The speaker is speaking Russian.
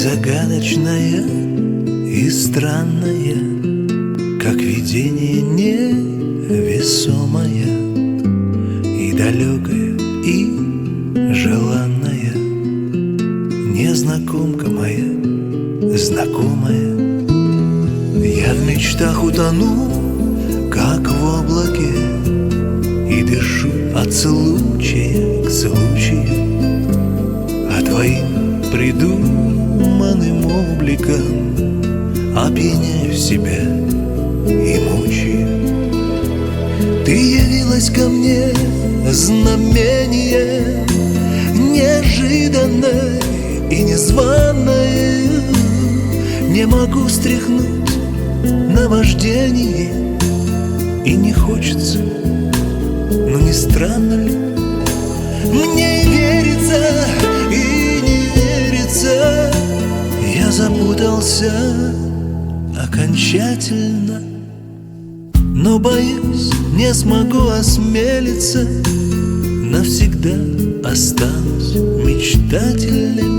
загадочная, и странная, как видение невесомое, и далекая, и желанная, незнакомка моя, знакомая. Я в мечтах утону, как в облаке, и дышу от случая к случаю, а твоим придуманным обликом опьяняю себя и мучаю. Ты явилась ко мне, знамение неожиданное и незваное. Не могу стряхнуть наваждение, и не хочется, но не странно ли? Мне и верится, и не верится. Я запутался окончательно, но боюсь, не смогу осмелиться. Навсегда останусь мечтательным.